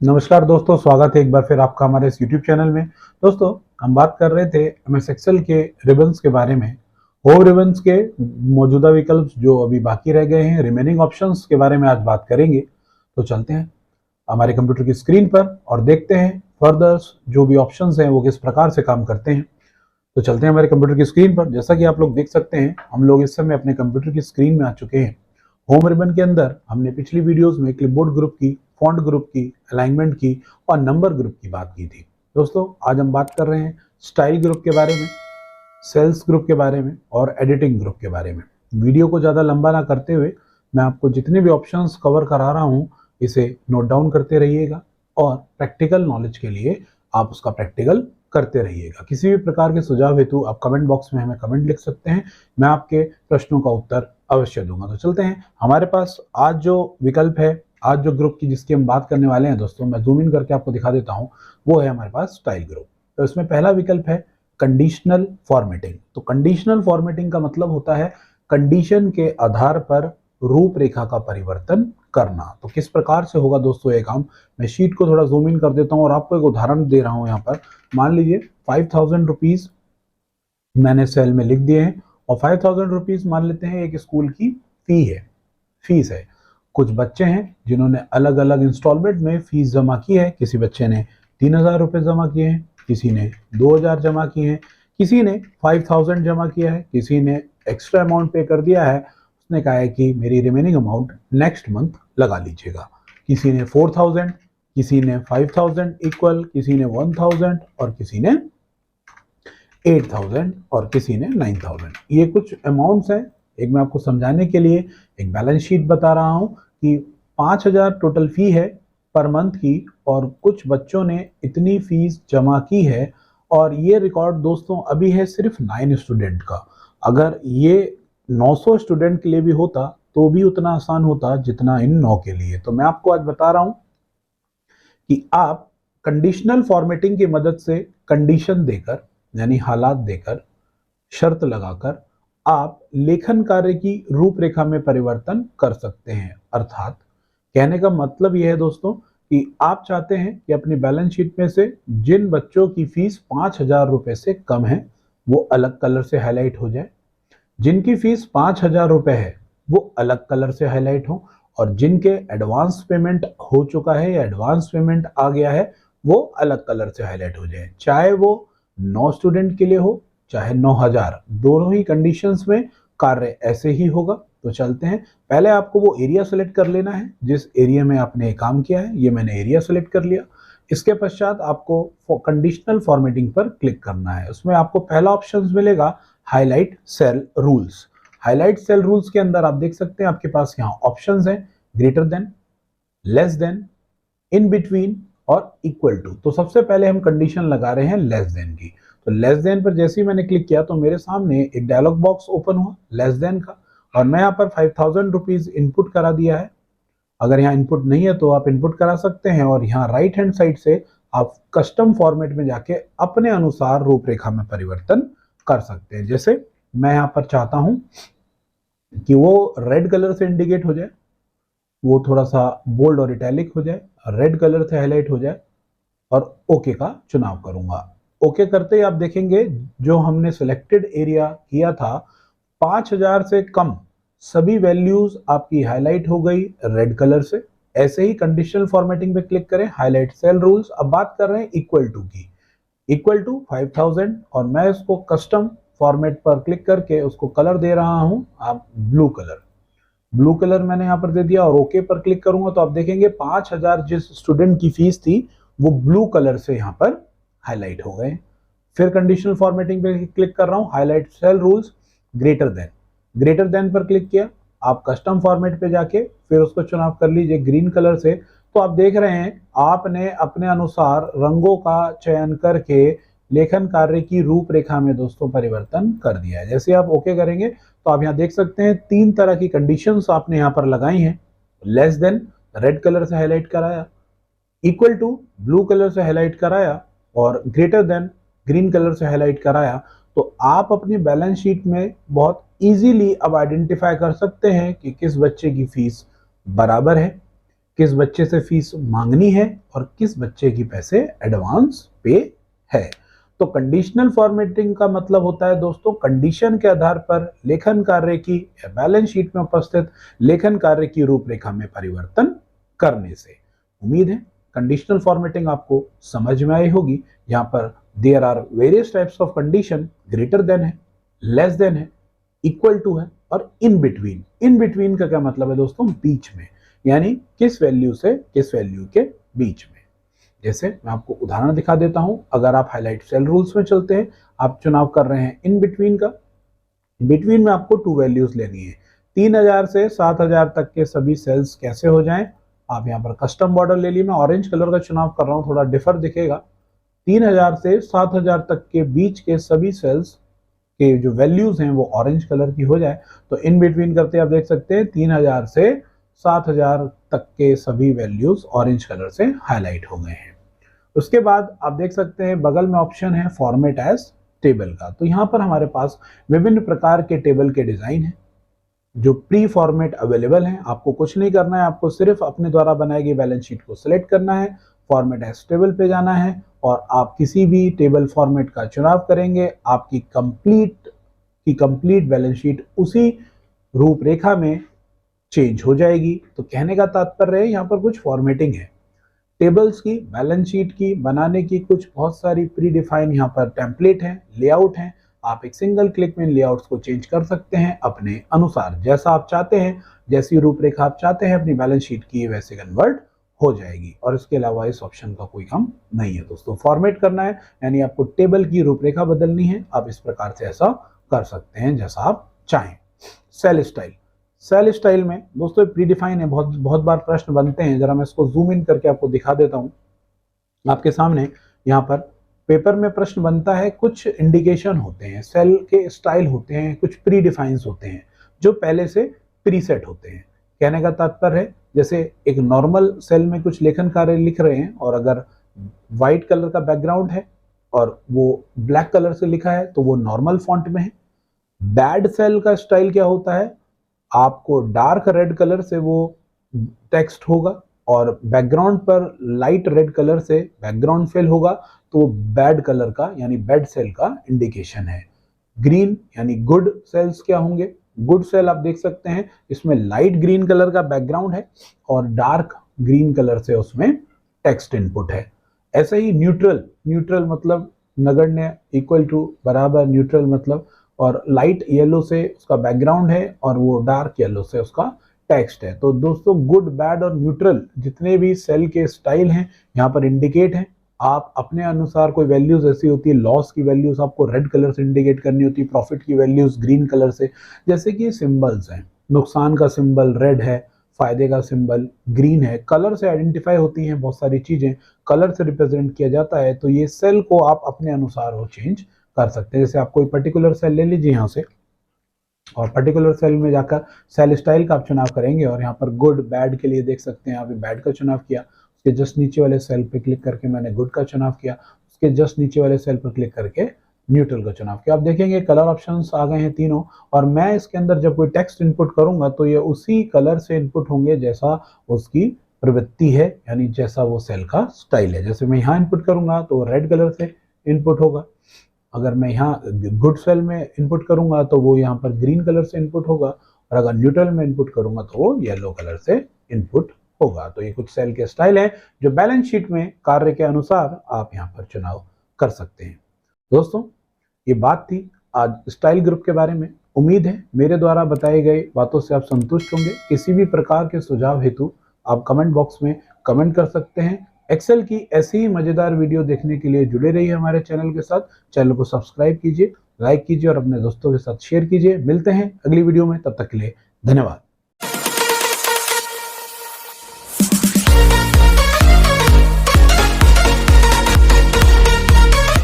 नमस्कार दोस्तों, स्वागत है एक बार फिर आपका हमारे इस YouTube चैनल में। दोस्तों, हम बात कर रहे थे MS एक्सेल के रिबन्स के बारे में। होम रिबन्स के मौजूदा विकल्प जो अभी बाकी रह गए हैं, रिमेनिंग ऑप्शंस के बारे में आज बात करेंगे। तो चलते हैं हमारे कंप्यूटर की स्क्रीन पर और देखते हैं फर्दर जो भी ऑप्शंस हैं वो किस प्रकार से काम करते हैं। तो चलते हैं हमारे कंप्यूटर की स्क्रीन पर। जैसा कि आप लोग देख सकते हैं, हम लोग इस समय अपने कंप्यूटर की स्क्रीन में आ चुके हैं। होम रिबन के अंदर हमने पिछली वीडियोस में क्लिपबोर्ड ग्रुप की, फॉन्ट ग्रुप की, अलाइनमेंट की और नंबर ग्रुप की बात की थी। दोस्तों, आज हम बात कर रहे हैं स्टाइल ग्रुप के बारे में, सेल्स ग्रुप के बारे में और एडिटिंग ग्रुप के बारे में। वीडियो को ज़्यादा लंबा ना करते हुए मैं आपको जितने भी ऑप्शंस कवर करा रहा हूँ इसे नोट डाउन करते रहिएगा और प्रैक्टिकल नॉलेज के लिए आप उसका प्रैक्टिकल करते रहिएगा। किसी भी प्रकार के सुझाव हेतु आप कमेंट बॉक्स में हमें कमेंट लिख सकते हैं, मैं आपके प्रश्नों का उत्तर अवश्य दूंगा। तो चलते हैं, हमारे पास आज जो विकल्प है, आज जो ग्रुप की जिसकी हम बात करने वाले हैं दोस्तों, मैं जूम इन करके आपको दिखा देता हूं, वो है हमारे पास स्टाइल ग्रुप। तो इसमें पहला विकल्प है कंडीशनल फॉर्मेटिंग। तो कंडीशनल फॉर्मेटिंग का मतलब होता है कंडीशन के आधार पर रूपरेखा का परिवर्तन करना। तो किस प्रकार से होगा दोस्तों ये काम, मैं शीट को थोड़ा जूम इन कर देता हूं और आपको एक उदाहरण दे रहा हूं। यहाँ पर मान लीजिए 5000 रुपीज मैंने सेल में लिख दिए हैं और 5000 रुपीज मान लेते हैं एक स्कूल की फीस है। कुछ बच्चे हैं जिन्होंने अलग अलग इंस्टॉलमेंट में फीस जमा की है। किसी बच्चे ने 3000 रुपये जमा किए हैं, किसी ने 2000 जमा किए हैं, किसी ने 5000 जमा किया है, किसी ने एक्स्ट्रा अमाउंट पे कर दिया है। उसने कहा है कि मेरी रिमेनिंग अमाउंट नेक्स्ट मंथ लगा लीजिएगा। किसी ने 4000, किसी ने 5000 इक्वल, किसी ने 1000 और किसी ने 8000 और किसी ने 9000। ये कुछ अमाउंट्स हैं। एक मैं आपको समझाने के लिए एक बैलेंस शीट बता रहा हूं कि 5000 टोटल फी है पर मंथ की और कुछ बच्चों ने इतनी फीस जमा की है। और ये रिकॉर्ड दोस्तों अभी है सिर्फ 9 स्टूडेंट का। अगर ये 900 स्टूडेंट के लिए भी होता तो भी उतना आसान होता जितना इन 9 के लिए। तो मैं आपको आज बता रहा हूं कि आप कंडीशनल फॉर्मेटिंग की मदद से कंडीशन देकर, यानी हालात देकर, शर्त लगाकर आप लेखन कार्य की रूपरेखा में परिवर्तन कर सकते हैं। अर्थात कहने का मतलब यह है दोस्तों कि आप चाहते हैं कि अपनी बैलेंस शीट में से जिन बच्चों की फीस 5000 रुपए से कम है वो अलग कलर से हाईलाइट हो जाए, जिनकी फीस 5000 रुपए है वो अलग कलर से हाईलाइट हो, और जिनके एडवांस पेमेंट हो चुका है या एडवांस पेमेंट आ गया है वो अलग कलर से हाईलाइट हो जाए। चाहे वो 9 स्टूडेंट के लिए हो चाहे 9000, दोनों ही कंडीशंस में कार्य ऐसे ही होगा। तो चलते हैं, पहले आपको वो एरिया सेलेक्ट कर लेना है जिस एरिया में आपने काम किया है। ये मैंने एरिया सेलेक्ट कर लिया। इसके पश्चात आपको कंडीशनल फॉर्मेटिंग पर क्लिक करना है। उसमें आपको पहला ऑप्शन मिलेगा highlight cell rules. Highlight cell rules के अंदर आप देख सकते हैं आपके पास यहाँ ऑप्शंस हैं greater than, less than, in between और इक्वल टू। तो सबसे पहले हम कंडीशन लगा रहे हैं लेस देन की। तो लेस देन पर जैसे ही मैंने क्लिक किया तो मेरे सामने एक डायलॉग बॉक्स ओपन हुआ लेस देन का, और मैं यहाँ पर 5000 रुपीज इनपुट करा दिया है। अगर यहाँ इनपुट नहीं है तो आप इनपुट करा सकते हैं और यहाँ राइट हैंड साइड से आप कस्टम फॉर्मेट में जाके अपने अनुसार रूपरेखा में परिवर्तन कर सकते हैं। जैसे मैं यहाँ पर चाहता हूं कि वो रेड कलर से इंडिकेट हो जाए, वो थोड़ा सा बोल्ड और इटैलिक हो जाए, रेड कलर से हाईलाइट हो जाए, और ओके का चुनाव करूंगा। ओके करते ही आप देखेंगे जो हमने सिलेक्टेड एरिया किया था 5000 से कम सभी वैल्यूज आपकी हाईलाइट हो गई रेड कलर से। ऐसे ही कंडीशनल फॉर्मेटिंग पे क्लिक करें, हाईलाइट सेल रूल्स। अब बात कर रहे हैं इक्वल टू की, इक्वल टू 5000, और मैं इसको कस्टम फॉर्मेट पर क्लिक करके उसको कलर दे रहा हूं आप ब्लू कलर। ब्लू कलर मैंने यहाँ पर दे दिया और ओके पर क्लिक करूंगा तो आप देखेंगे 5000 जिस स्टूडेंट की फीस थी वो ब्लू कलर से यहाँ पर हाईलाइट हो गए। फिर कंडीशनल फॉर्मेटिंग पे क्लिक कर रहा हूँ, highlight cell rules greater than. Greater than पर क्लिक किया, आप कस्टम फॉर्मेट पे जाके फिर उसको चुनाव कर लीजिए ग्रीन कलर से। तो आप देख रहे हैं आपने अपने अनुसार रंगों का चयन करके लेखन कार्य की रूपरेखा में दोस्तों परिवर्तन कर दिया है। जैसे आप ओके करेंगे तो आप यहाँ देख सकते हैं 3 तरह की कंडीशंस आपने यहाँ पर लगाई हैं। लेस देन रेड कलर से हाईलाइट कराया, इक्वल टू ब्लू कलर से हाईलाइट कराया, और ग्रेटर देन ग्रीन कलर से हाईलाइट कराया। तो आप अपनी बैलेंस शीट में बहुत इजीली अब आइडेंटिफाई कर सकते हैं कि किस बच्चे की फीस बराबर है, किस बच्चे से फीस मांगनी है और किस बच्चे की पैसे एडवांस पे है। तो कंडीशनल फॉर्मेटिंग का मतलब होता है दोस्तों कंडीशन के आधार पर लेखन कार्य की या बैलेंस शीट में उपस्थित लेखन कार्य की रूपरेखा में परिवर्तन करने से। उम्मीद है कंडीशनल फॉर्मेटिंग आपको समझ में आई होगी। यहाँ पर there are various types of condition, greater than है, लेस देन है, इक्वल टू है और इन बिटवीन। इन बिटवीन का क्या मतलब है दोस्तों, बीच में, यानी किस वैल्यू से किस वैल्यू के बीच में। जैसे मैं आपको उदाहरण दिखा देता हूं, अगर आप हाईलाइट सेल रूल्स में चलते हैं, आप चुनाव कर रहे हैं इन बिटवीन का, बिटवीन में आपको 2 वैल्यूज लेनी है। 3000 से 7000 तक के सभी सेल्स कैसे हो जाएं, आप यहाँ पर कस्टम बॉर्डर ले ली, मैं ऑरेंज कलर का चुनाव कर रहा हूँ, थोड़ा डिफर दिखेगा। 3000 से 7000 तक के बीच के सभी सेल्स के जो वैल्यूज हैं वो ऑरेंज कलर की हो जाए, तो इन बिटवीन करते आप देख सकते हैं 3000 से 7000 तक के सभी वैल्यूज ऑरेंज कलर से हाईलाइट हो गए हैं। उसके बाद आप देख सकते हैं बगल में ऑप्शन है फॉर्मेट एज टेबल का। तो यहाँ पर हमारे पास विभिन्न प्रकार के टेबल के डिजाइन हैं जो प्री फॉर्मेट अवेलेबल हैं। आपको कुछ नहीं करना है, आपको सिर्फ अपने द्वारा बनाई गई बैलेंस शीट को सिलेक्ट करना है, फॉर्मेट एज टेबल पे जाना है और आप किसी भी टेबल फॉर्मेट का चुनाव करेंगे, आपकी कंप्लीट बैलेंस शीट उसी रूपरेखा में चेंज हो जाएगी। तो कहने का तात्पर्य है यहाँ पर कुछ फॉर्मेटिंग है टेबल्स की, बैलेंस शीट की बनाने की, कुछ बहुत सारी प्री डिफाइन यहाँ पर टेम्पलेट है, लेआउट है। आप एक सिंगल क्लिक में लेआउट्स को चेंज कर सकते हैं अपने अनुसार, जैसा आप चाहते हैं, जैसी रूपरेखा आप चाहते हैं अपनी बैलेंस शीट की वैसे कन्वर्ट हो जाएगी। और इसके अलावा इस ऑप्शन का कोई काम नहीं है दोस्तों। फॉर्मेट करना है यानी आपको टेबल की रूपरेखा बदलनी है, आप इस प्रकार से ऐसा कर सकते हैं जैसा आप चाहें। सेल स्टाइल, सेल स्टाइल में दोस्तों प्री डिफाइन है, बहुत बार प्रश्न बनते हैं। जरा मैं इसको जूम इन करके आपको दिखा देता हूं आपके सामने। यहाँ पर पेपर में प्रश्न बनता है, कुछ इंडिकेशन होते हैं, सेल के स्टाइल होते हैं, कुछ प्री डिफाइंस होते हैं जो पहले से प्रीसेट होते हैं। कहने का तात्पर्य है जैसे एक नॉर्मल सेल में कुछ लेखन कार्य लिख रहे हैं और अगर व्हाइट कलर का बैकग्राउंड है और वो ब्लैक कलर से लिखा है तो वो नॉर्मल फॉन्ट में है। बैड सेल का स्टाइल क्या होता है, आपको डार्क रेड कलर से वो टेक्स्ट होगा और बैकग्राउंड पर लाइट रेड कलर से बैकग्राउंड फिल होगा, तो बैड कलर का यानी बैड सेल का इंडिकेशन है। ग्रीन यानी गुड सेल्स क्या होंगे, गुड सेल आप देख सकते हैं इसमें लाइट ग्रीन कलर का बैकग्राउंड है और डार्क ग्रीन कलर से उसमें टेक्स्ट इनपुट है। ऐसे ही न्यूट्रल, न्यूट्रल मतलब नगण्य, इक्वल टू, बराबर, न्यूट्रल मतलब, और लाइट येलो से उसका बैकग्राउंड है और वो डार्क येलो से उसका टेक्स्ट है। तो दोस्तों गुड, बैड और न्यूट्रल जितने भी सेल के स्टाइल हैं यहाँ पर इंडिकेट हैं। आप अपने अनुसार, कोई वैल्यूज ऐसी होती है, लॉस की वैल्यूज आपको रेड कलर से इंडिकेट करनी होती है, प्रॉफिट की वैल्यूज ग्रीन कलर से। जैसे कि सिंबल्स हैं, नुकसान का सिंबल रेड है, फायदे का सिंबल ग्रीन है, कलर से आइडेंटिफाई होती हैं बहुत सारी चीजें, कलर से रिप्रेजेंट किया जाता है। तो ये सेल को आप अपने अनुसार वो चेंज कर सकते हैं। जैसे आप कोई पर्टिकुलर सेल ले लीजिए यहाँ से और पर्टिकुलर सेल में जाकर सेल स्टाइल का आप चुनाव करेंगे और यहाँ पर गुड बैड के लिए देख सकते हैं, अभी बैड का चुनाव किया, उसके जस्ट नीचे वाले सेल पे क्लिक करके मैंने गुड का चुनाव किया, उसके जस्ट नीचे वाले सेल पर क्लिक करके न्यूट्रल का चुनाव किया। आप देखेंगे कलर ऑप्शंस आ गए हैं तीनों, और मैं इसके अंदर जब कोई टेक्स्ट इनपुट करूंगा तो ये उसी कलर से इनपुट होंगे जैसा उसकी प्रवृत्ति है, यानी जैसा वो सेल का स्टाइल है। जैसे मैं यहाँ इनपुट करूंगा तो रेड कलर से इनपुट होगा, अगर मैं यहाँ गुड सेल में इनपुट करूंगा तो वो यहाँ पर ग्रीन कलर से इनपुट होगा, और अगर न्यूट्रल में इनपुट करूंगा तो वो येलो कलर से इनपुट होगा। तो ये कुछ सेल के स्टाइल है जो बैलेंस शीट में कार्य के अनुसार आप यहाँ पर चुनाव कर सकते हैं। दोस्तों ये बात थी आज स्टाइल ग्रुप के बारे में। उम्मीद है मेरे द्वारा बताई गई बातों से आप संतुष्ट होंगे। किसी भी प्रकार के सुझाव हेतु आप कमेंट बॉक्स में कमेंट कर सकते हैं। एक्सेल की ऐसी ही मजेदार वीडियो देखने के लिए जुड़े रहिए हमारे चैनल के साथ। चैनल को सब्सक्राइब कीजिए, लाइक कीजिए और अपने दोस्तों के साथ शेयर कीजिए। मिलते हैं अगली वीडियो में, तब तक के लिए धन्यवाद।